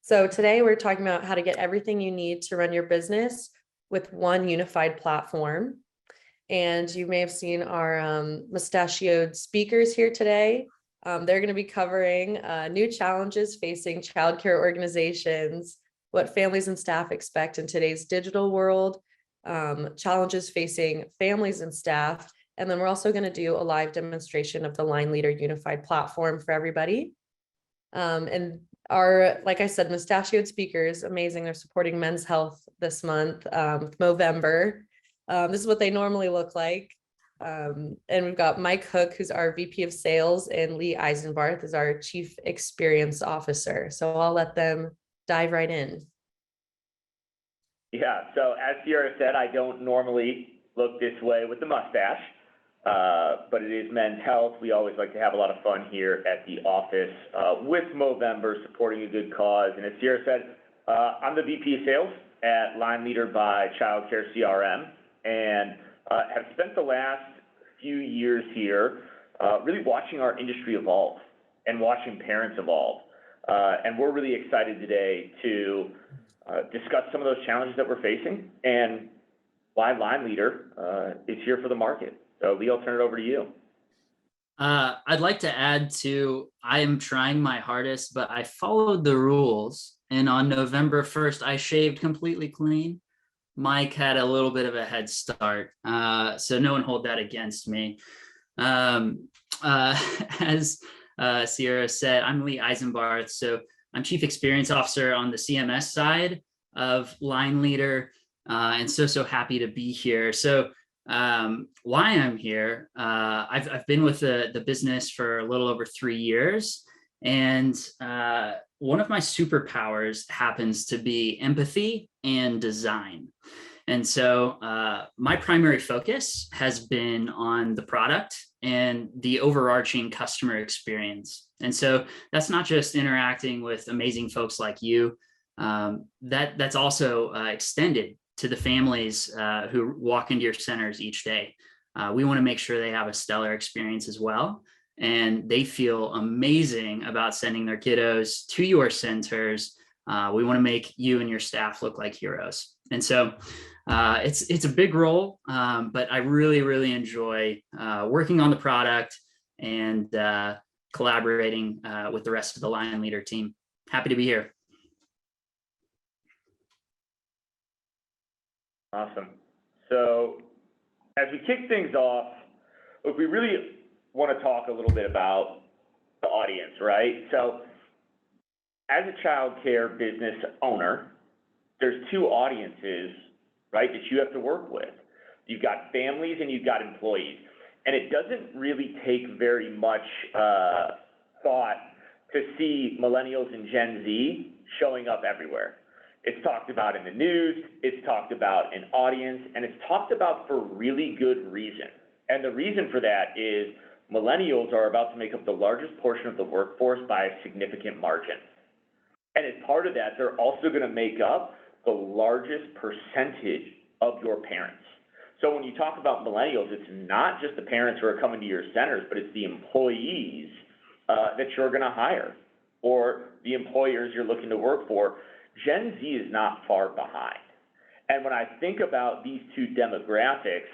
So today we're talking about how to get everything you need to run your business with one unified platform. And you may have seen our mustachioed speakers here today. They're going to be covering new challenges facing childcare organizations, what families and staff expect in today's digital world, challenges facing families and staff. And then we're also going to do a live demonstration of the Line Leader unified platform for everybody. And our, like I said, mustachioed speakers, amazing. They're supporting men's health this month, Movember. This is what they normally look like. And we've got Mike Hook, who's our VP of Sales, and Lee Eisenbarth is our Chief Experience Officer. So I'll let them dive right in. Yeah, so as Sierra said, I don't normally look this way with the mustache, but it is Men's Health. We always like to have a lot of fun here at the office with Movember, supporting a good cause. And as Sierra said, I'm the VP of Sales at Line Leader by Childcare CRM, and have spent the last few years here really watching our industry evolve and watching parents evolve. And we're really excited today to discuss some of those challenges that we're facing and why Line Leader is here for the market. So Lee, I'll turn it over to you. I'd like to add to, I am trying my hardest, but I followed the rules. And on November 1st, I shaved completely clean. Mike had a little bit of a head start, so no one hold that against me. As Sierra said, I'm Lee Eisenbarth, so I'm Chief Experience Officer on the CMS side of Line Leader, and so happy to be here. So why I'm here, I've been with the business for a little over 3 years, and one of my superpowers happens to be empathy and design. And so my primary focus has been on the product and the overarching customer experience. And so that's not just interacting with amazing folks like you, that's also extended to the families who walk into your centers each day. We want to make sure they have a stellar experience as well, and they feel amazing about sending their kiddos to your centers. We want to make you and your staff look like heroes. And so it's a big role, but I really enjoy working on the product and collaborating with the rest of the Line Leader team. Happy to be here. Awesome. So as we kick things off, look, we really want to talk a little bit about the audience, right? So as a childcare business owner, there's two audiences, right, that you have to work with. You've got families and you've got employees. And it doesn't really take very much thought to see millennials and Gen Z showing up everywhere. It's talked about in the news, it's talked about in audience, and it's talked about for really good reason. And the reason for that is millennials are about to make up the largest portion of the workforce by a significant margin. And as part of that, they're also going to make up the largest percentage of your parents. So when you talk about millennials, it's not just the parents who are coming to your centers, but it's the employees that you're going to hire or the employers you're looking to work for. Gen Z is not far behind. And when I think about these two demographics,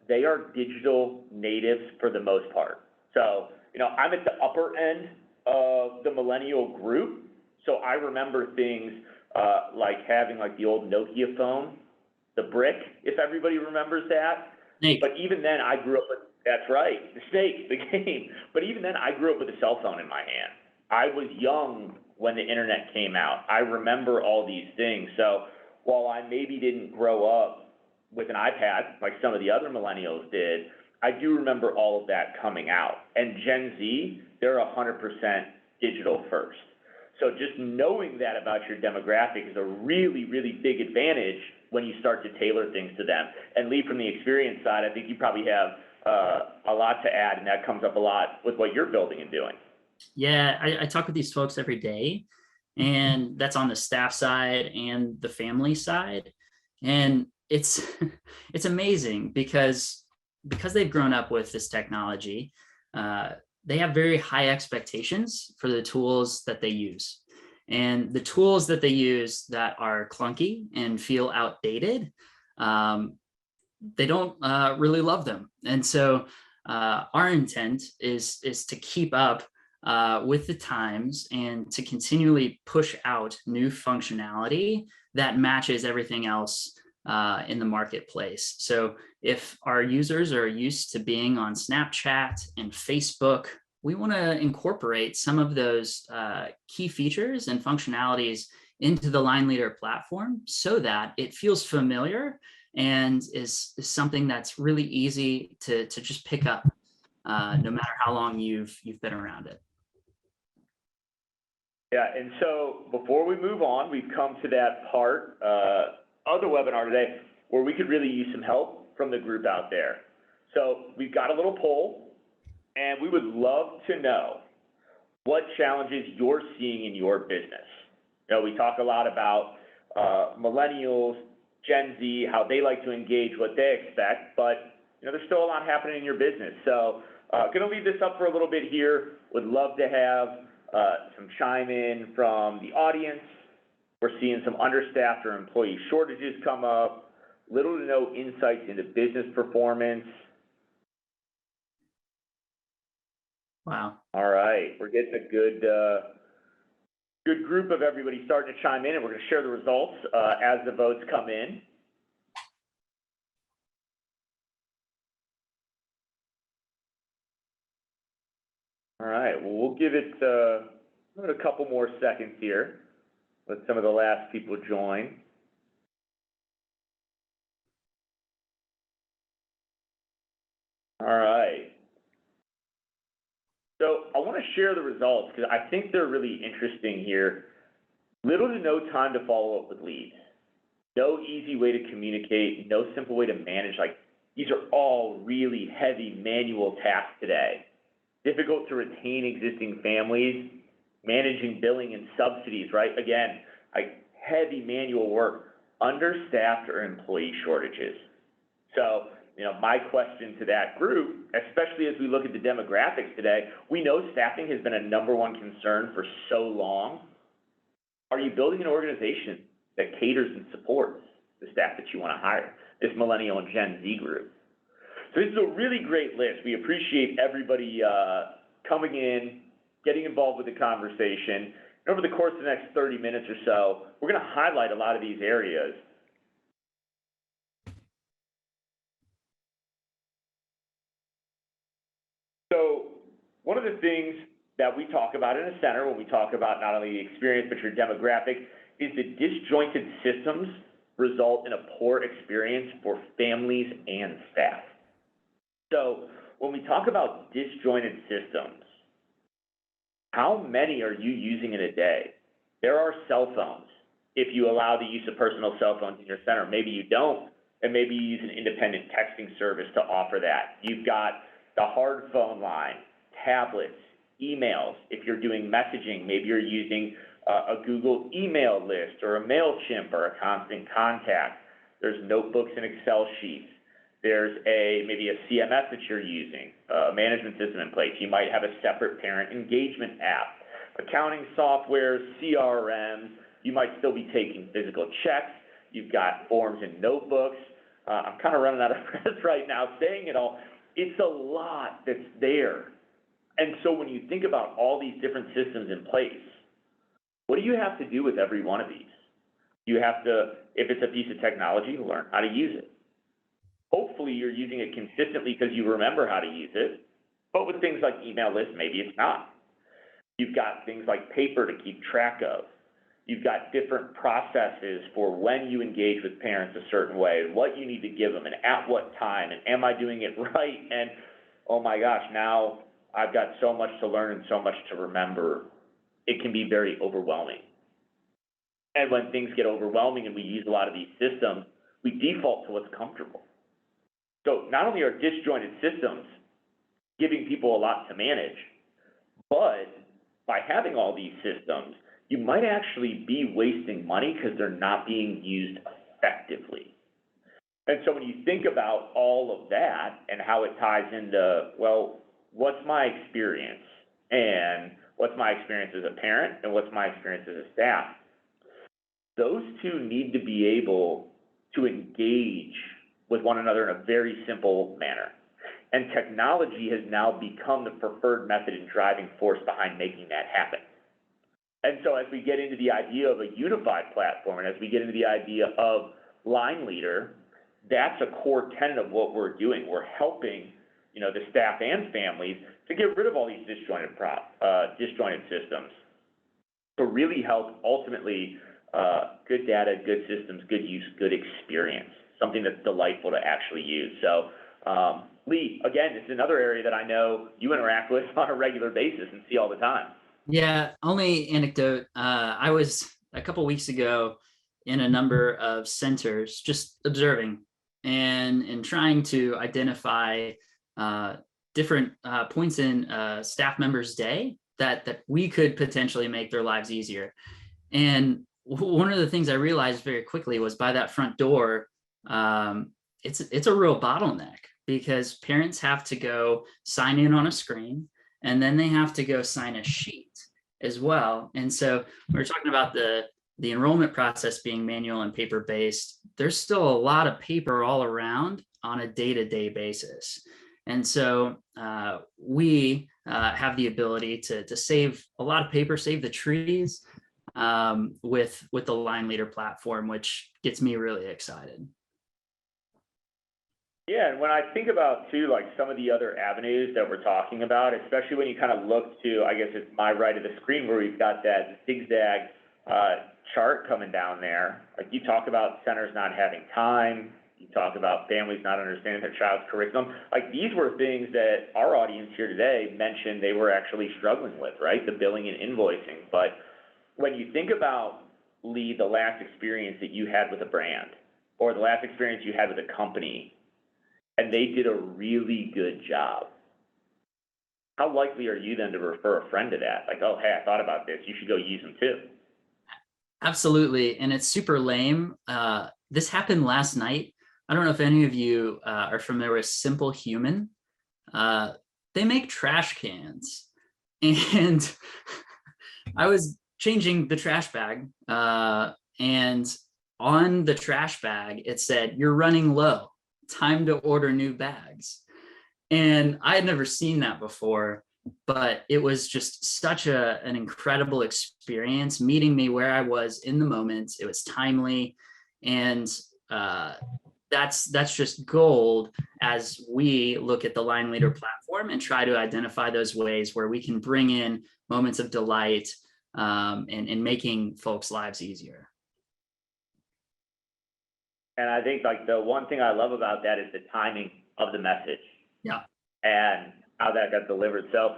they are digital natives for the most part. So, I'm at the upper end of the millennial group. So I remember things like having like the old Nokia phone, the brick, if everybody remembers that. Snake. But even then I grew up with, that's right, the snake, the game. But even then I grew up with a cell phone in my hand. I was young when the internet came out. I remember all these things. So while I maybe didn't grow up with an iPad like some of the other millennials did, I do remember all of that coming out. And Gen Z, they're 100% digital first. So just knowing that about your demographic is a really big advantage when you start to tailor things to them. And Lee, from the experience side, I think you probably have a lot to add, and that comes up a lot with what you're building and doing. Yeah, I talk with these folks every day, and that's on the staff side and the family side. And it's amazing because they've grown up with this technology. They have very high expectations for the tools that they use. And the tools that they use that are clunky and feel outdated, they don't really love them. And so our intent is to keep up with the times and to continually push out new functionality that matches everything else in the marketplace. So if our users are used to being on Snapchat and Facebook, we want to incorporate some of those key features and functionalities into the Line Leader platform so that it feels familiar and is something that's really easy to just pick up, no matter how long you've been around it. Yeah, and so before we move on, we've come to that part of the webinar today where we could really use some help from the group out there. So we've got a little poll, and we would love to know what challenges you're seeing in your business. You know, we talk a lot about millennials, Gen Z, how they like to engage, what they expect, but you know, there's still a lot happening in your business. So gonna leave this up for a little bit here. Would love to have some chime in from the audience. We're seeing some understaffed or employee shortages come up, little to no insights into business performance. Wow. All right, we're getting a good group of everybody starting to chime in, and we're going to share the results as the votes come in. All right, well, we'll give it a couple more seconds here. Let some of the last people join. All right. So I want to share the results because I think they're really interesting here. Little to no time to follow up with leads. No easy way to communicate, no simple way to manage. Like, these are all really heavy manual tasks today. Difficult to retain existing families, managing billing and subsidies, right? Again, like heavy manual work, understaffed or employee shortages. So, you know, my question to that group, especially as we look at the demographics today, we know staffing has been a #1 concern for so long. Are you building an organization that caters and supports the staff that you want to hire, this millennial and Gen Z group? So this is a really great list. We appreciate everybody coming in, getting involved with the conversation. And over the course of the next 30 minutes or so, we're going to highlight a lot of these areas. So one of the things that we talk about in a center when we talk about not only the experience but your demographic is that disjointed systems result in a poor experience for families and staff. So when we talk about disjointed systems, how many are you using in a day? There are cell phones. If you allow the use of personal cell phones in your center, maybe you don't, and maybe you use an independent texting service to offer that. You've got the hard phone line, tablets, emails. If you're doing messaging, maybe you're using a Google email list or a MailChimp or a Constant Contact. There's notebooks and Excel sheets. There's maybe a CMS that you're using, a management system in place. You might have a separate parent engagement app, accounting software, CRMs. You might still be taking physical checks. You've got forms and notebooks. I'm kind of running out of breath right now saying it all. It's a lot that's there. And so when you think about all these different systems in place, what do you have to do with every one of these? You have to, if it's a piece of technology, learn how to use it. Hopefully you're using it consistently because you remember how to use it. But with things like email lists, maybe it's not. You've got things like paper to keep track of. You've got different processes for when you engage with parents a certain way, and what you need to give them, and at what time, and am I doing it right? And oh my gosh, now I've got so much to learn and so much to remember. It can be very overwhelming. And when things get overwhelming and we use a lot of these systems, we default to what's comfortable. So not only are disjointed systems giving people a lot to manage, but by having all these systems, you might actually be wasting money because they're not being used effectively. And so when you think about all of that and how it ties into, well, what's my experience? And what's my experience as a parent and what's my experience as a staff. Those two need to be able to engage with one another in a very simple manner. And technology has now become the preferred method and driving force behind making that happen. And so as we get into the idea of a unified platform, and as we get into the idea of line leader, that's a core tenet of what we're doing. We're helping, the staff and families to get rid of all these disjointed systems to really help ultimately good data, good systems, good use, good experience, something that's delightful to actually use. So, Lee, again, it's another area that I know you interact with on a regular basis and see all the time. Yeah, only anecdote. I was a couple weeks ago in a number of centers just observing and trying to identify different points in staff members' day that we could potentially make their lives easier. And one of the things I realized very quickly was by that front door, it's a real bottleneck because parents have to go sign in on a screen and then they have to go sign a sheet as well. And so we're talking about the enrollment process being manual and paper-based. There's still a lot of paper all around on a day-to-day basis. And so we have the ability to save a lot of paper, save the trees with the Line Leader platform, which gets me really excited. Yeah, and when I think about too, like some of the other avenues that we're talking about, especially when you kind of look to, I guess it's my right of the screen where we've got that zigzag chart coming down there. Like you talk about centers not having time, you talk about families not understanding their child's curriculum. Like these were things that our audience here today mentioned they were actually struggling with, right? The billing and invoicing. But when you think about, Lee, the last experience that you had with a brand or the last experience you had with a company, and they did a really good job, how likely are you then to refer a friend to that? Like, oh, hey, I thought about this. You should go use them too. Absolutely. And it's super lame. This happened last night. I don't know if any of you are familiar with Simple Human. They make trash cans. And I was changing the trash bag. And on the trash bag, it said, "You're running low. Time to order new bags." And I had never seen that before, but it was just such an incredible experience meeting me where I was in the moment. It was timely. And that's just gold as we look at the Line Leader platform and try to identify those ways where we can bring in moments of delight and making folks' lives easier. And I think like the one thing I love about that is the timing of the message. Yeah. And how that got delivered. So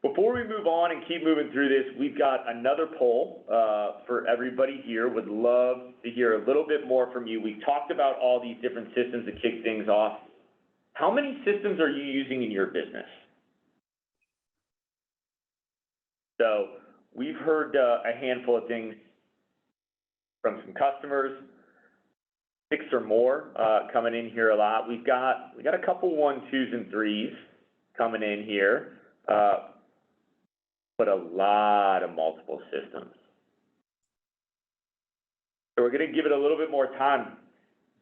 before we move on and keep moving through this, we've got another poll for everybody here. Would love to hear a little bit more from you. We've talked about all these different systems to kick things off. How many systems are you using in your business? So we've heard a handful of things from some customers. 6 or more coming in here a lot. We got a couple 1, 2s, and 3s coming in here, but a lot of multiple systems. So we're going to give it a little bit more time,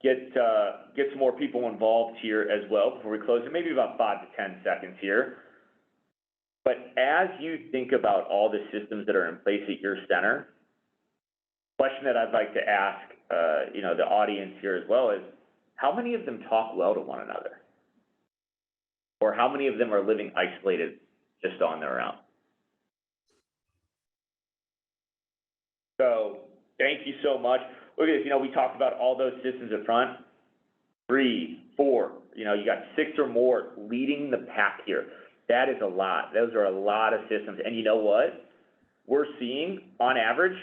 get some more people involved here as well before we close it, maybe about 5 to 10 seconds here. But as you think about all the systems that are in place at your center, question that I'd like to ask the audience here as well is, how many of them talk well to one another? Or how many of them are living isolated just on their own? So thank you so much. Look at this, we talked about all those systems up front. 3, 4, you got 6 or more leading the pack here. That is a lot. Those are a lot of systems. And you know what? We're seeing, on average,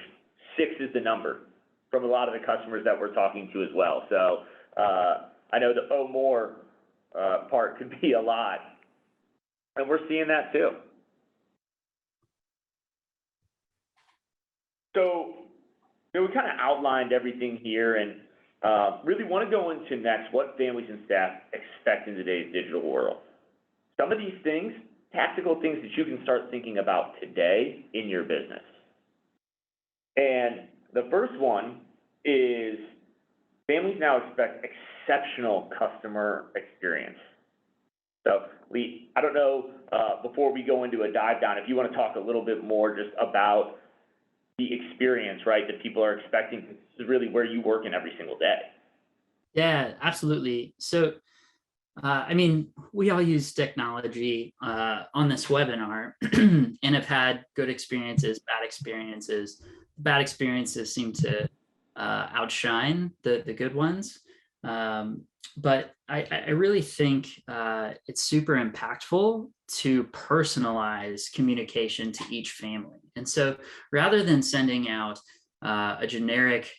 6 is the number from a lot of the customers that we're talking to as well. So I know the "oh, more" part could be a lot, and we're seeing that too. So we kind of outlined everything here and really want to go into next what families and staff expect in today's digital world. Some of these things tactical things that you can start thinking about today in your business. And the first one is families now expect exceptional customer experience. So Lee, I don't know, before we go into a dive down, if you want to talk a little bit more just about the experience, right, that people are expecting. This is really where you work in every single day. Yeah, absolutely. So, I mean, we all use technology on this webinar and have had good experiences, bad experiences. Bad experiences seem to outshine the good ones. But I really think it's super impactful to personalize communication to each family. And so rather than sending out a generic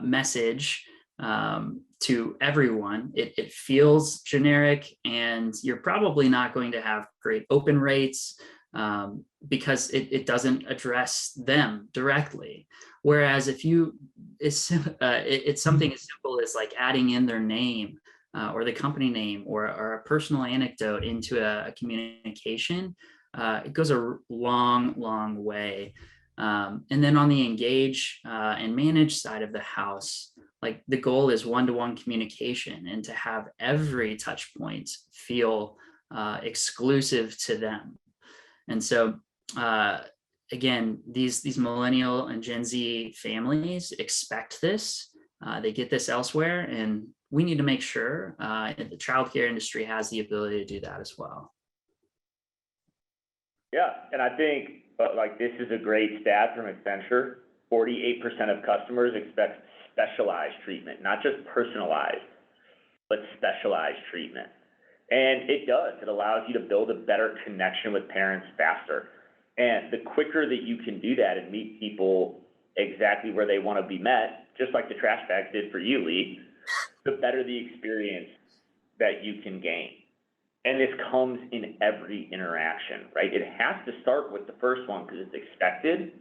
message to everyone, it feels generic, and you're probably not going to have great open rates because it doesn't address them directly. Whereas if it's something as simple as like adding in their name or the company name or a personal anecdote into a communication, it goes a long way. And then on the engage and manage side of the house, like the goal is one-to-one communication and to have every touch point feel exclusive to them. And so again, these millennial and Gen Z families expect this. They get this elsewhere, and we need to make sure the childcare industry has the ability to do that as well. Yeah, and I think like this is a great stat from Accenture. 48% of customers expect specialized treatment, not just personalized, but specialized treatment. And it does. It allows you to build a better connection with parents faster. And the quicker that you can do that and meet people exactly where they want to be met, just like the trash bags did for you, Lee, the better the experience that you can gain. And this comes in every interaction, right? It has to start with the first one because it's expected,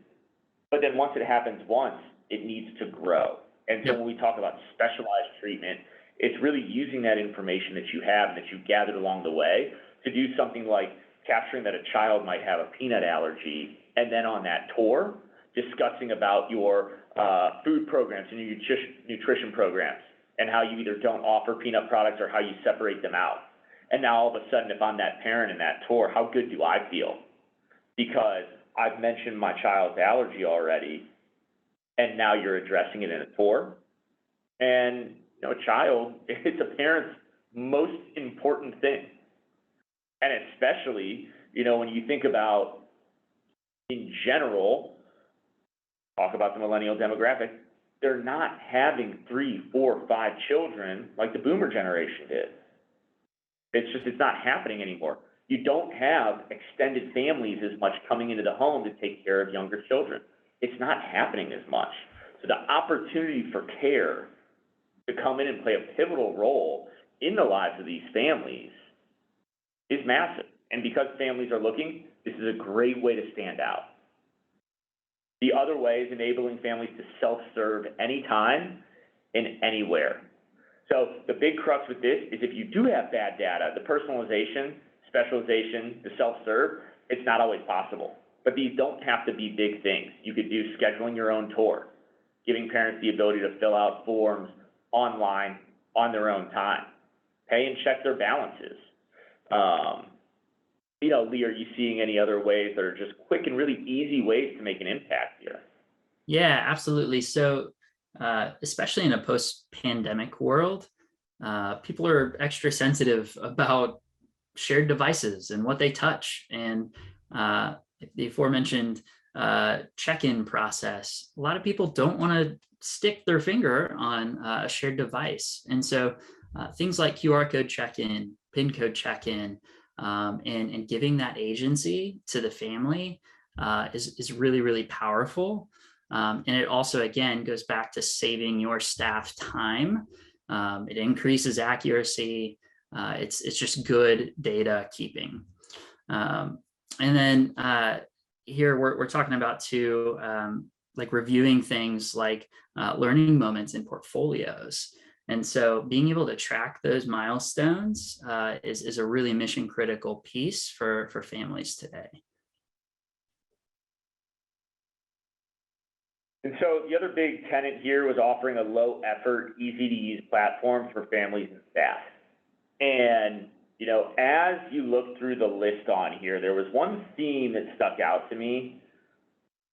but then once it happens once, it needs to grow. And so when we talk about specialized treatment, it's really using that information that you have and that you gathered along the way to do something like capturing that a child might have a peanut allergy, and then on that tour, discussing about your food programs and your nutrition programs and how you either don't offer peanut products or how you separate them out. And now all of a sudden, if I'm that parent in that tour, how good do I feel? Because I've mentioned my child's allergy already, and now you're addressing it in a tour. And you know, a child, it's a parent's most important thing. And especially, you know, when you think about, in general, talk about the millennial demographic, they're not having 3, 4, 5 children like the boomer generation did. It's not happening anymore. You don't have extended families as much coming into the home to take care of younger children. It's not happening as much. So the opportunity for care to come in and play a pivotal role in the lives of these families is massive. And because families are looking, this is a great way to stand out. The other way is enabling families to self-serve anytime and anywhere. So the big crux with this is if you do have bad data, the personalization, specialization, the self-serve, it's not always possible. But these don't have to be big things. You could do scheduling your own tour, giving parents the ability to fill out forms online on their own time, pay and check their balances. You know, Lee, are you seeing any other ways that are just quick and really easy ways to make an impact here? Yeah, absolutely. So especially in a post-pandemic world, people are extra sensitive about shared devices and what they touch. And the aforementioned check-in process, a lot of people don't want to stick their finger on a shared device. And so things like QR code check-in, PIN code check-in, and giving that agency to the family is really, really powerful. And it also, again, goes back to saving your staff time. It increases accuracy. It's just good data keeping. And then here we're talking about too, like reviewing things like learning moments in portfolios. And so being able to track those milestones is a really mission critical piece for families today. And so the other big tenet here was offering a low effort, easy to use platform for families and staff. And, you know, as you look through the list on here, there was one theme that stuck out to me.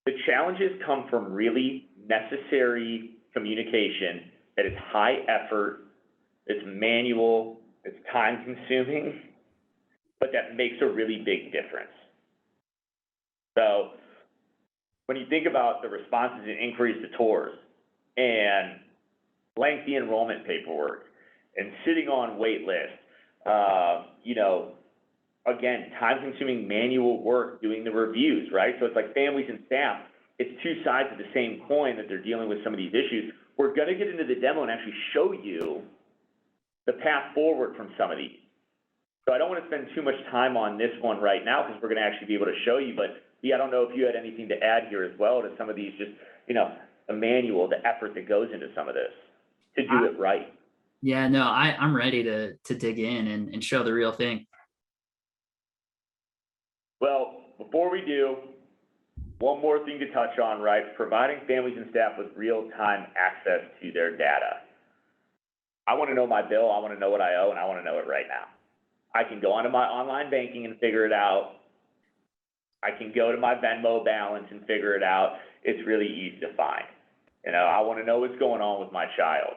The challenges come from really necessary communication that is high effort, it's manual, it's time consuming, but that makes a really big difference. So when you think about the responses and inquiries to tours and lengthy enrollment paperwork and sitting on wait lists, you know, again, time-consuming manual work doing the reviews, right? So it's like families and staff, it's two sides of the same coin that they're dealing with some of these issues. We're gonna get into the demo and actually show you the path forward from some of these. So I don't wanna spend too much time on this one right now because we're gonna actually be able to show you, but yeah, I don't know if you had anything to add here as well to some of these, just, you know, the manual, the effort that goes into some of this to do it right. Yeah, no, I'm ready to dig in and show the real thing. Well, before we do, one more thing to touch on, right? Providing families and staff with real-time access to their data. I want to know my bill, I want to know what I owe, and I want to know it right now. I can go onto my online banking and figure it out. I can go to my Venmo balance and figure it out. It's really easy to find. You know, I want to know what's going on with my child,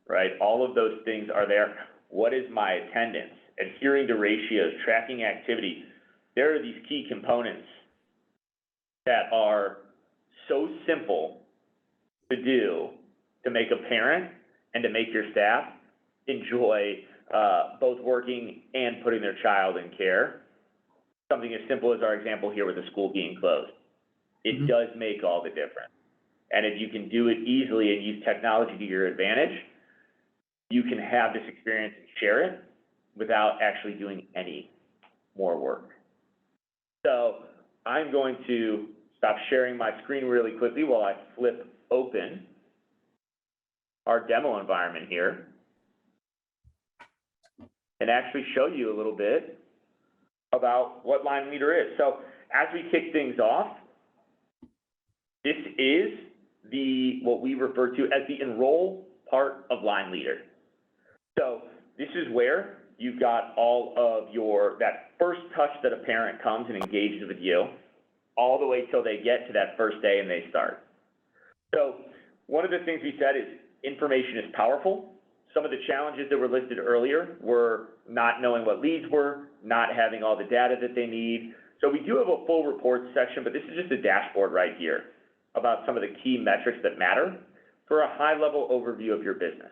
right? All of those things are there. What is my attendance? Adhering to ratios, tracking activity. There are these key components that are so simple to do to make a parent and to make your staff enjoy both working and putting their child in care. Something as simple as our example here with the school being closed. It does make all the difference. And if you can do it easily and use technology to your advantage, you can have this experience and share it without actually doing any more work. So I'm going to stop sharing my screen really quickly while I flip open our demo environment here and actually show you a little bit about what Line Leader is. So as we kick things off, this is what we refer to as the enroll part of Line Leader. So this is where you've got all of that first touch that a parent comes and engages with you, all the way till they get to that first day and they start. So one of the things we said is information is powerful. Some of the challenges that were listed earlier were not knowing what leads were, not having all the data that they need. So we do have a full reports section, but this is just a dashboard right here about some of the key metrics that matter for a high-level overview of your business.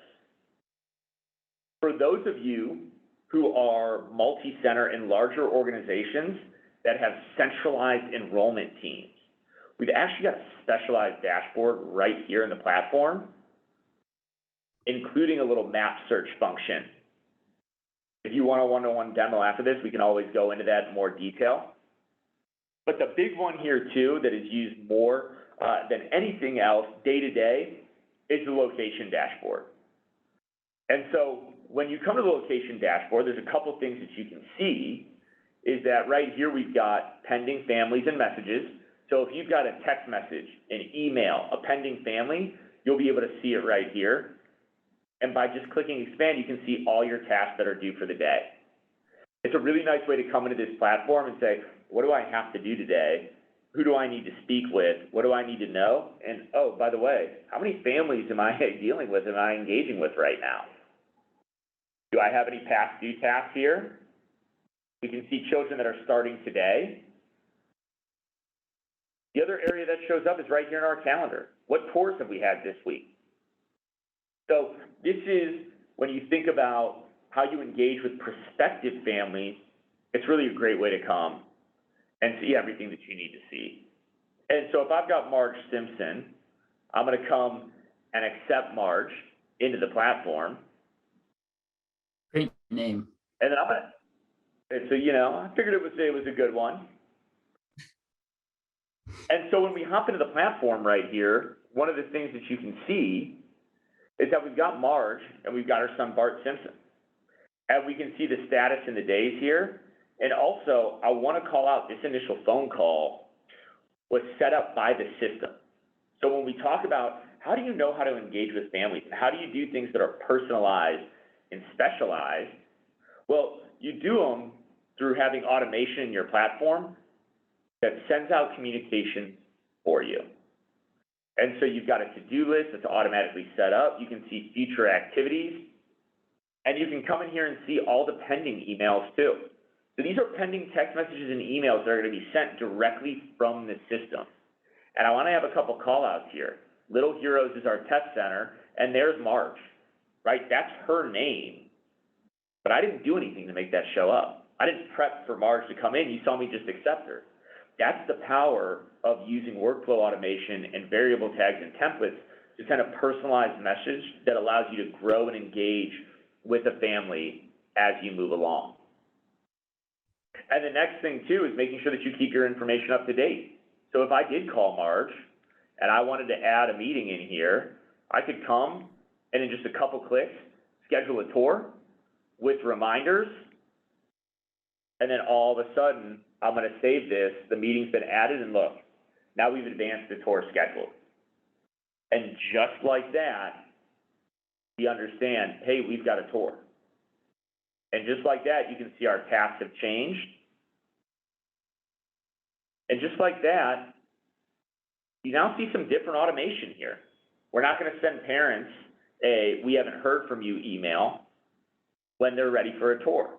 For those of you who are multi-center and larger organizations that have centralized enrollment teams, we've actually got a specialized dashboard right here in the platform, including a little map search function. If you want a one-to-one demo after this, we can always go into that in more detail. But the big one here too that is used more than anything else day to day is the location dashboard. And so when you come to the location dashboard, there's a couple things that you can see. Is that right here we've got pending families and messages. So if you've got a text message, an email, a pending family, you'll be able to see it right here. And by just clicking expand, you can see all your tasks that are due for the day. It's a really nice way to come into this platform and say, what do I have to do today? Who do I need to speak with? What do I need to know? And oh, by the way, how many families am I dealing with, am I engaging with right now? Do I have any past due tasks here? We can see children that are starting today. The other area that shows up is right here in our calendar. What tours have we had this week? So this is, when you think about how you engage with prospective families, it's really a great way to come and see everything that you need to see. And so if I've got Marge Simpson, I'm going to come and accept Marge into the platform. Great name. And then I'm going to, and so, you know, I figured it was a good one. And so when we hop into the platform right here, one of the things that you can see is that we've got Marge and we've got our son Bart Simpson. And we can see the status in the days here. And also, I want to call out this initial phone call was set up by the system. So when we talk about how do you know how to engage with families, and how do you do things that are personalized and specialized, well, you do them through having automation in your platform that sends out communication for you. And so you've got a to-do list that's automatically set up. You can see future activities, and you can come in here and see all the pending emails too. So these are pending text messages and emails that are going to be sent directly from the system. And I want to have a couple call outs here. Little Heroes is our test center, and there's Marge, right? That's her name. But I didn't do anything to make that show up. I didn't prep for Marge to come in. You saw me just accept her. That's the power of using workflow automation and variable tags and templates to send a personalized message that allows you to grow and engage with a family as you move along. And the next thing too is making sure that you keep your information up to date. So if I did call Marge and I wanted to add a meeting in here, I could come and in just a couple clicks, schedule a tour with reminders, and then all of a sudden, I'm going to save this, the meeting's been added, and look, now we've advanced the tour schedule. And just like that, we understand, hey, we've got a tour. And just like that, you can see our tasks have changed. And just like that, you now see some different automation here. We're not going to send parents a "we haven't heard from you" email when they're ready for a tour.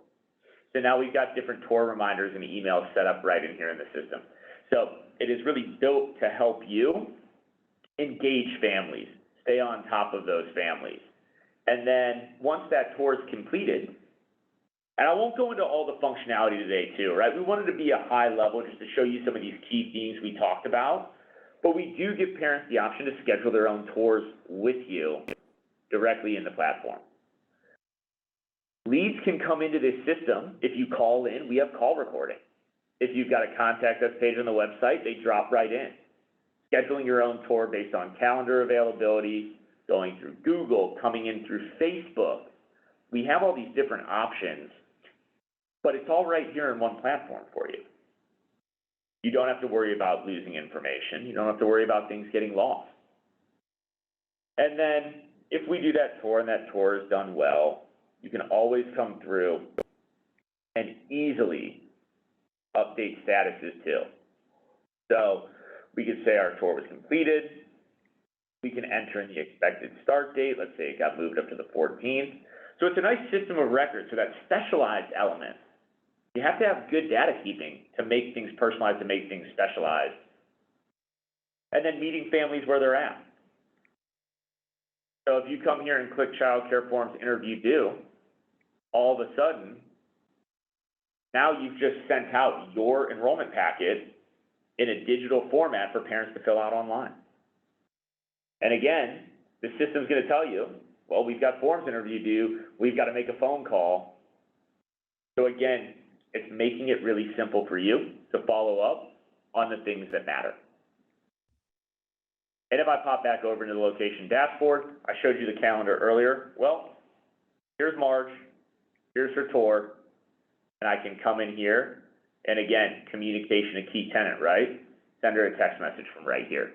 So now we've got different tour reminders and emails set up right in here in the system. So it is really built to help you engage families, stay on top of those families. And then once that tour is completed, and I won't go into all the functionality today too, right? We wanted to be a high level just to show you some of these key themes we talked about, but we do give parents the option to schedule their own tours with you directly in the platform. Leads can come into this system if you call in. We have call recording. If you've got a contact us page on the website, they drop right in. Scheduling your own tour based on calendar availability, going through Google, coming in through Facebook. We have all these different options, but it's all right here in one platform for you. You don't have to worry about losing information. You don't have to worry about things getting lost. And then if we do that tour and that tour is done well, you can always come through and easily update statuses too. So we could say our tour was completed. We can enter in the expected start date. Let's say it got moved up to the 14th. So it's a nice system of records. So that specialized element, you have to have good data keeping to make things personalized, to make things specialized. And then meeting families where they're at. So if you come here and click Childcare Forms Interview Due, all of a sudden, now you've just sent out your enrollment packet in a digital format for parents to fill out online. And again, the system's going to tell you, well, we've got forms interview due, we've got to make a phone call. So again, it's making it really simple for you to follow up on the things that matter. And if I pop back over into the location dashboard, I showed you the calendar earlier. Well, here's Marge, here's her tour, and I can come in here, and again, communication a key tenet, right? Send her a text message from right here,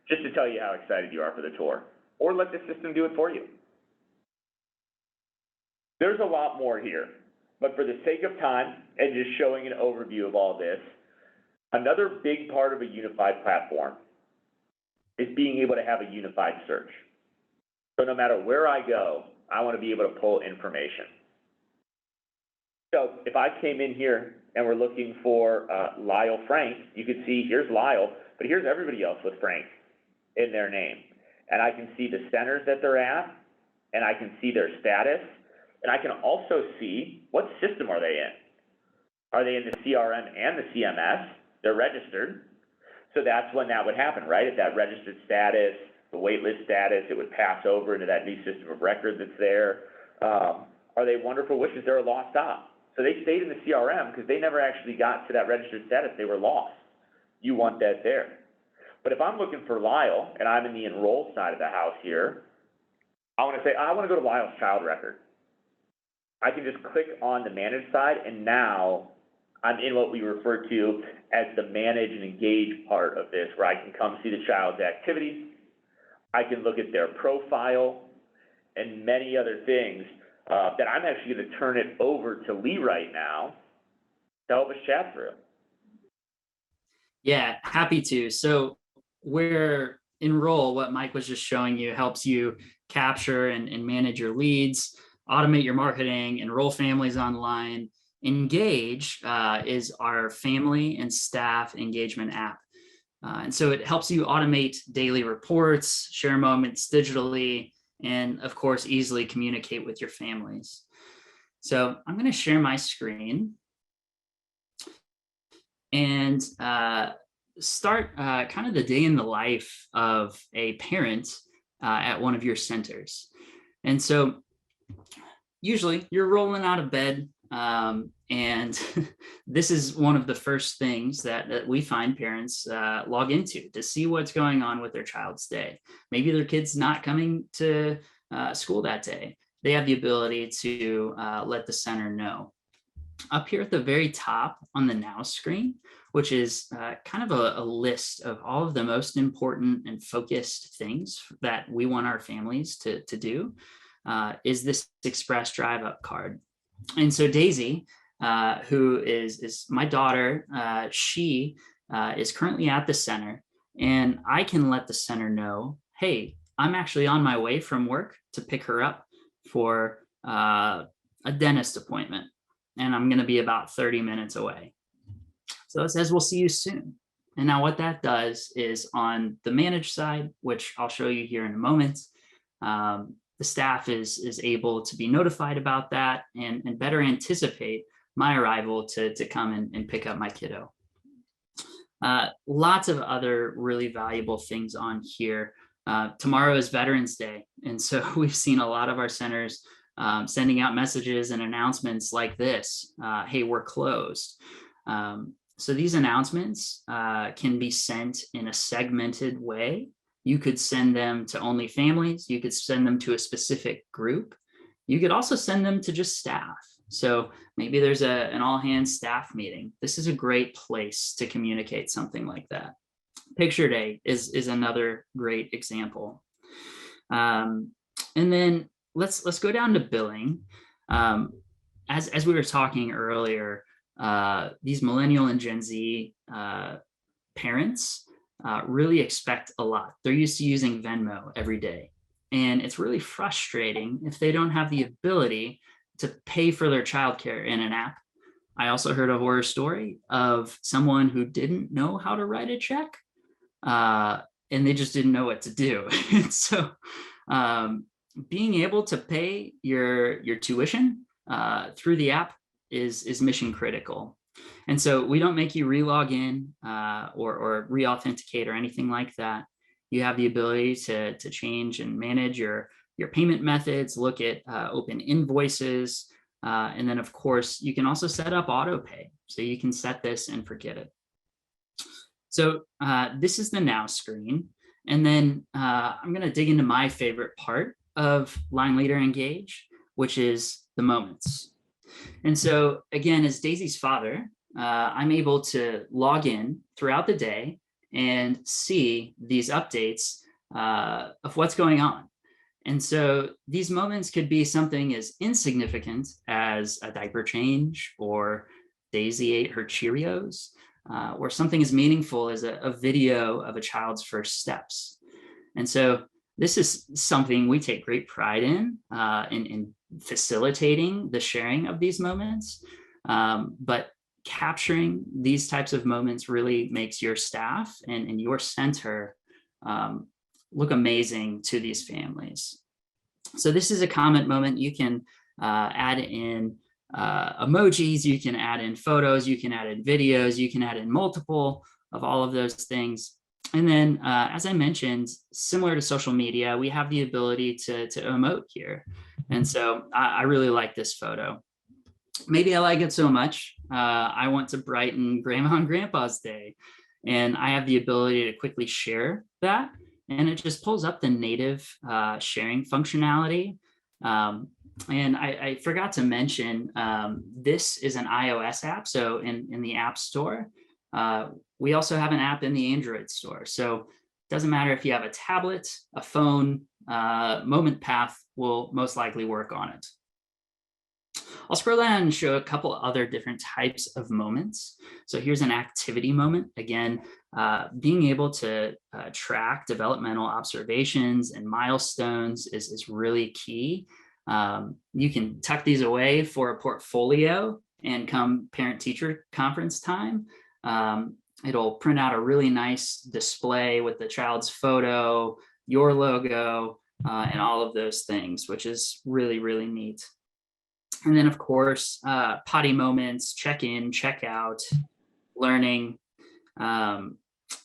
just to tell you how excited you are for the tour, or let the system do it for you. There's a lot more here, but for the sake of time and just showing an overview of all this, another big part of a unified platform is being able to have a unified search. So no matter where I go, I want to be able to pull information. So if I came in here and we're looking for Lyle Frank, you could see here's Lyle, but here's everybody else with Frank in their name. And I can see the centers that they're at, and I can see their status, and I can also see what system are they in. Are they in the CRM and the CMS? They're registered. So that's when that would happen, right? At that registered status, the waitlist status, it would pass over into that new system of record that's there. Are they wonderful wishes? They're a lost stop. So they stayed in the CRM because they never actually got to that registered status. They were lost. You want that there. But if I'm looking for Lyle and I'm in the enroll side of the house here, I want to say, I want to go to Lyle's child record. I can just click on the manage side, and now I'm in what we refer to as the manage and engage part of this, where I can come see the child's activities. I can look at their profile and many other things that I'm actually going to turn it over to Lee right now to help us chat through. Yeah, happy to. So where Enroll, what Mike was just showing you, helps you capture and manage your leads, automate your marketing, enroll families online. Engage is our family and staff engagement app. And so it helps you automate daily reports, share moments digitally, and of course, easily communicate with your families. So I'm going to share my screen and start kind of the day in the life of a parent at one of your centers. And so usually you're rolling out of bed, and this is one of the first things that we find parents log into to see what's going on with their child's day. Maybe their kid's not coming to school that day. They have the ability to let the center know. Up here at the very top on the Now screen, which is kind of a list of all of the most important and focused things that we want our families to do, is this Express Drive Up card. And so Daisy, who is my daughter, she is currently at the center, and I can let the center know, hey, I'm actually on my way from work to pick her up for a dentist appointment, and I'm going to be about 30 minutes away. So it says, we'll see you soon. And now what that does is on the manage side, which I'll show you here in a moment, the staff is able to be notified about that and better anticipate my arrival to come and pick up my kiddo. Lots of other really valuable things on here. Tomorrow is Veterans Day. And so we've seen a lot of our centers sending out messages and announcements like this, hey, we're closed. So these announcements can be sent in a segmented way. You could send them to only families. You could send them to a specific group. You could also send them to just staff. So maybe there's an all hands staff meeting. This is a great place to communicate something like that. Picture Day is another great example. And then let's go down to billing. As we were talking earlier, these millennial and Gen Z parents really expect a lot. They're used to using Venmo every day. And it's really frustrating if they don't have the ability to pay for their childcare in an app. I also heard a horror story of someone who didn't know how to write a check, and they just didn't know what to do. So being able to pay your tuition through the app is mission critical. And so we don't make you re-log in or re-authenticate or anything like that. You have the ability to change and manage your payment methods, look at open invoices, and then of course you can also set up auto pay. So you can set this and forget it. So this is the Now screen. And then I'm going to dig into my favorite part of Line Leader Engage, which is the moments. And so again, as Daisy's father, I'm able to log in throughout the day and see these updates of what's going on. And so these moments could be something as insignificant as a diaper change, or Daisy ate her Cheerios, or something as meaningful as a video of a child's first steps. And so this is something we take great pride in facilitating the sharing of these moments. But capturing these types of moments really makes your staff and your center look amazing to these families. So this is a comment moment. You can add in emojis, you can add in photos, you can add in videos, you can add in multiple of all of those things. And then, as I mentioned, similar to social media, we have the ability to emote here. And so I really like this photo. Maybe I like it so much, I want to brighten Grandma and Grandpa's day. And I have the ability to quickly share that. and it just pulls up the native sharing functionality. And I forgot to mention, this is an iOS app. So in the App Store, we also have an app in the Android store. So it doesn't matter if you have a tablet, a phone, Moment Path will most likely work on it. I'll scroll down and show a couple other different types of moments. So here's an activity moment. Again, being able to track developmental observations and milestones is really key. You can tuck these away for a portfolio, and come parent-teacher conference time, it'll print out a really nice display with the child's photo, your logo, and all of those things, which is really, really neat. And then, of course, potty moments, check-in, check-out, learning. And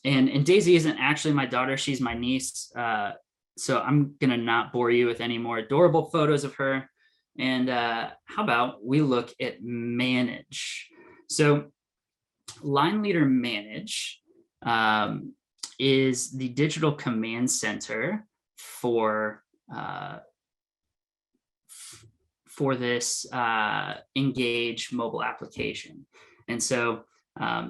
Daisy isn't actually my daughter, she's my niece. So I'm gonna not bore you with any more adorable photos of her. And how about we look at manage? So Line Leader Manage is the digital command center for this Engage mobile application. And so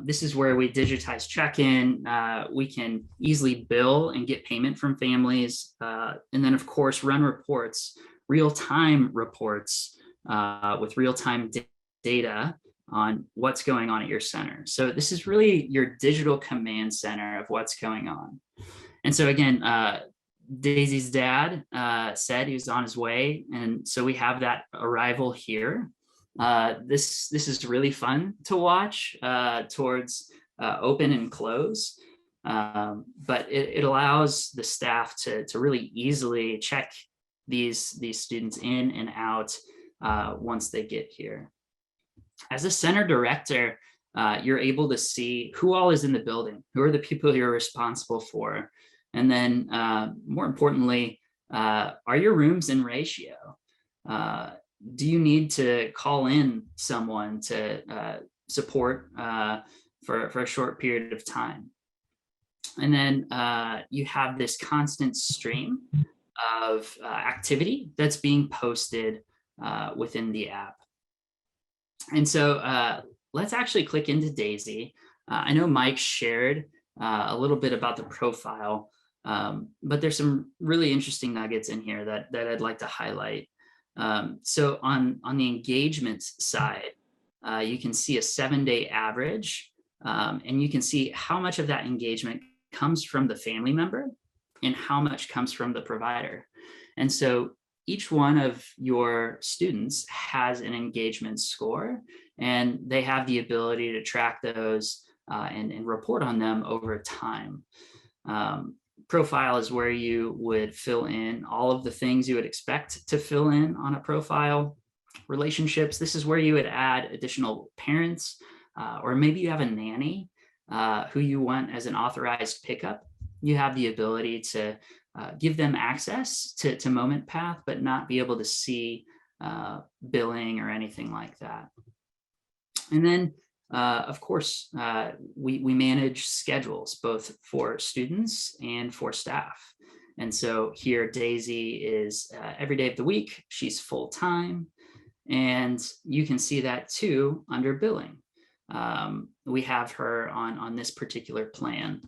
this is where we digitize check-in. We can easily bill and get payment from families. And then, of course, run reports, real-time reports with real-time data on what's going on at your center. So this is really your digital command center of what's going on. And so again, Daisy's dad said he was on his way. And so we have that arrival here. This is really fun to watch towards open and close. But it allows the staff to really easily check these students in and out once they get here. As a center director, you're able to see who all is in the building, who are the people you're responsible for. And then more importantly, are your rooms in ratio? Do you need to call in someone to support for a short period of time? And then you have this constant stream of activity that's being posted within the app. And so let's actually click into Daisy. I know Mike shared a little bit about the profile, but there's some really interesting nuggets in here that I'd like to highlight. So on the engagement side, you can see a 7-day average, and you can see how much of that engagement comes from the family member and how much comes from the provider. And so each one of your students has an engagement score, and they have the ability to track those and report on them over time. Profile is where you would fill in all of the things you would expect to fill in on a profile. Relationships, this is where you would add additional parents, or maybe you have a nanny who you want as an authorized pickup. You have the ability to give them access to Moment Path, but not be able to see billing or anything like that. And then, of course, we manage schedules both for students and for staff. And so here, Daisy is every day of the week, she's full-time. And you can see that too under billing. We have her on this particular plan.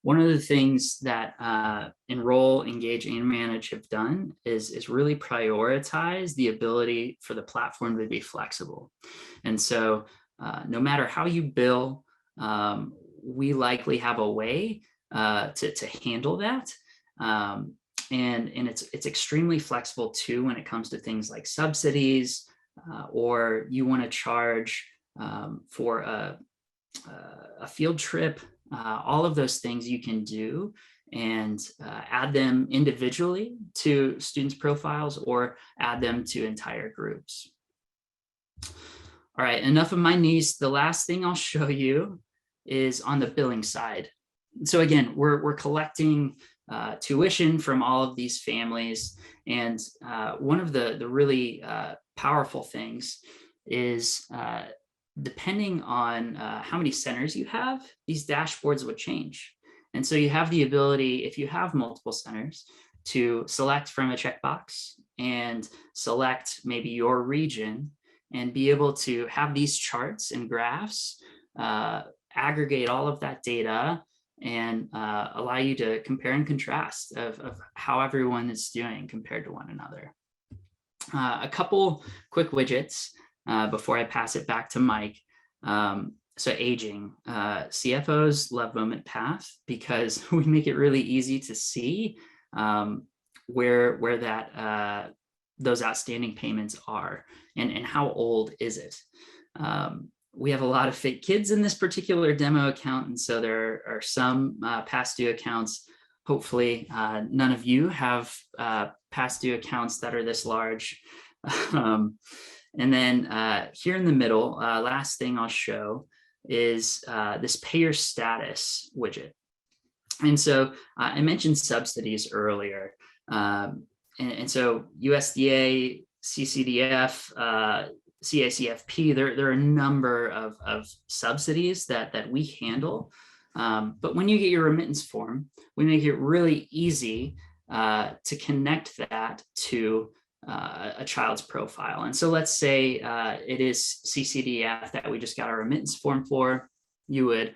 One of the things that Enroll, Engage, and Manage have done is really prioritize the ability for the platform to be flexible. And so no matter how you bill, we likely have a way to handle that. And it's extremely flexible too when it comes to things like subsidies, or you want to charge for a field trip. All of those things you can do and add them individually to students' profiles or add them to entire groups. All right, enough of my niece. The last thing I'll show you is on the billing side. So again, we're collecting tuition from all of these families. And one of the really powerful things is depending on how many centers you have, these dashboards would change. And so you have the ability, if you have multiple centers, to select from a checkbox and select maybe your region and be able to have these charts and graphs, aggregate all of that data and allow you to compare and contrast of how everyone is doing compared to one another. A couple quick widgets before I pass it back to Mike. So aging, CFOs love Moment Path because we make it really easy to see where that those outstanding payments are and how old is it. We have a lot of fake kids in this particular demo account, and so there are some past due accounts. Hopefully, none of you have past due accounts that are this large. And then here in the middle, last thing I'll show is this payer status widget. And so I mentioned subsidies earlier. And so USDA, CCDF, CACFP, there are a number of subsidies that we handle. But when you get your remittance form, we make it really easy to connect that to a child's profile. And so let's say it is CCDF that we just got our remittance form for. You would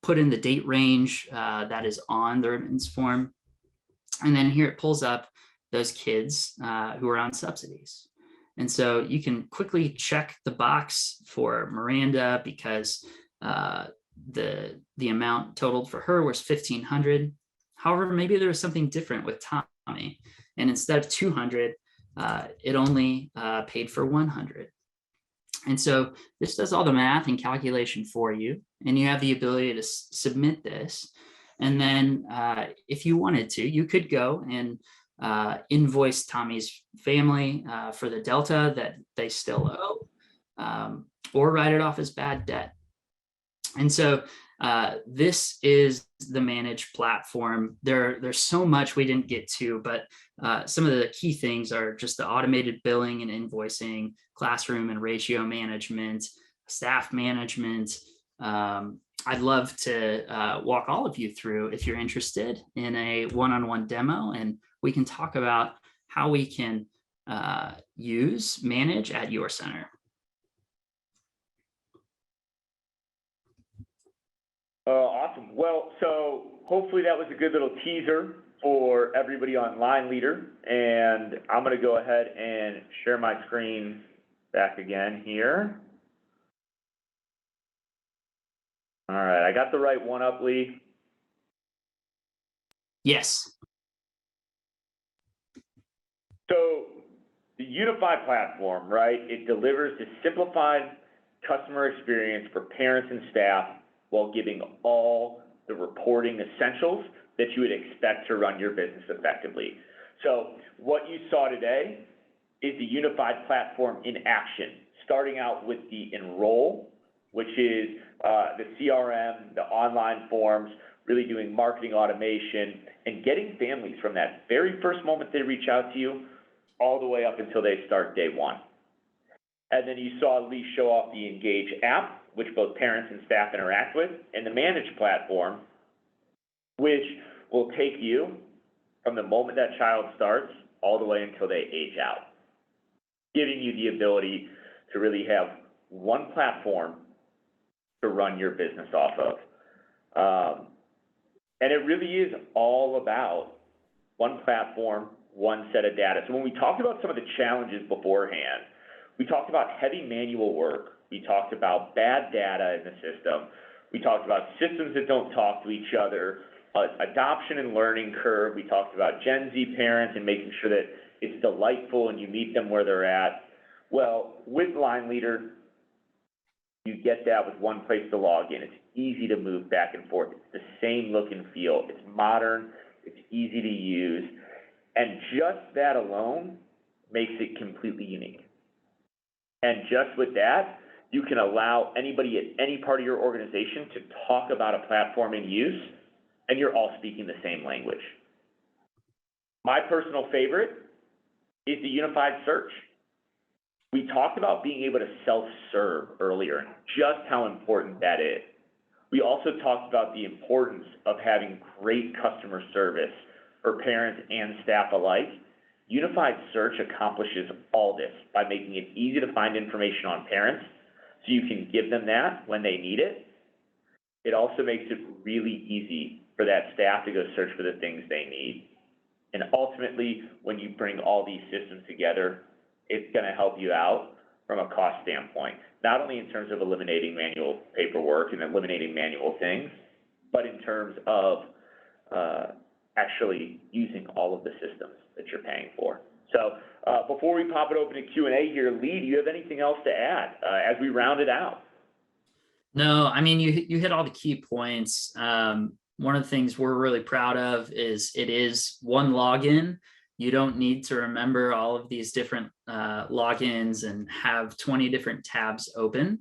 put in the date range that is on the remittance form. And then here it pulls up those kids who are on subsidies. And so you can quickly check the box for Miranda because the amount totaled for her was $1,500. However, maybe there was something different with Tommy. And instead of 200, it only paid for 100. And so this does all the math and calculation for you, and you have the ability to submit this. And then if you wanted to, you could go and invoice Tommy's family for the delta that they still owe, or write it off as bad debt. And so this is the managed platform. There's so much we didn't get to, but some of the key things are just the automated billing and invoicing, classroom and ratio management, staff management. I'd love to walk all of you through if you're interested in a one-on-one demo, and we can talk about how we can manage at your center. Awesome. Well, so hopefully that was a good little teaser for everybody on Line Leader. And I'm going to go ahead and share my screen back again here. All right, I got the right one up, Lee. Yes. So the unified platform, right? It delivers a simplified customer experience for parents and staff while giving all the reporting essentials that you would expect to run your business effectively. So what you saw today is the unified platform in action, starting out with the Enroll, which is the CRM, the online forms, really doing marketing automation and getting families from that very first moment they reach out to you all the way up until they start day one. And then you saw Lee show off the Engage app, which both parents and staff interact with, and the Manage platform, which will take you from the moment that child starts all the way until they age out, giving you the ability to really have one platform to run your business off of. And it really is all about one platform, one set of data. So when we talked about some of the challenges beforehand, we talked about heavy manual work. We talked about bad data in the system. We talked about systems that don't talk to each other, adoption and learning curve. We talked about Gen Z parents and making sure that it's delightful and you meet them where they're at. Well, with Line Leader, you get that with one place to log in. It's easy to move back and forth. It's the same look and feel. It's modern. It's easy to use. And just that alone makes it completely unique. And just with that, you can allow anybody at any part of your organization to talk about a platform in use, and you're all speaking the same language. My personal favorite is the unified search. We talked about being able to self-serve earlier and just how important that is. We also talked about the importance of having great customer service for parents and staff alike. Unified search accomplishes all this by making it easy to find information on parents so you can give them that when they need it. It also makes it really easy for that staff to go search for the things they need. And ultimately, when you bring all these systems together, it's going to help you out from a cost standpoint, not only in terms of eliminating manual paperwork and eliminating manual things, but in terms of actually using all of the systems that you're paying for. So before we pop it open to Q&A here, Lee, do you have anything else to add as we round it out? No, I mean, you hit all the key points. One of the things we're really proud of is it is one login. You don't need to remember all of these different logins and have 20 different tabs open.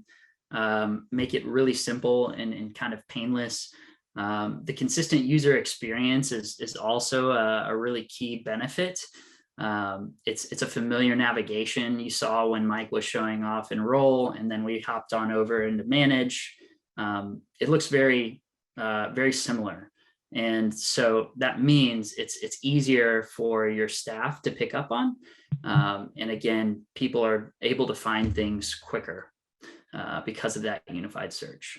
Make it really simple and kind of painless. The consistent user experience is also a really key benefit. It's a familiar navigation. You saw when Mike was showing off Enroll, and then we hopped on over into Manage. It looks very similar. And so that means it's easier for your staff to pick up on. And again, people are able to find things quicker because of that unified search.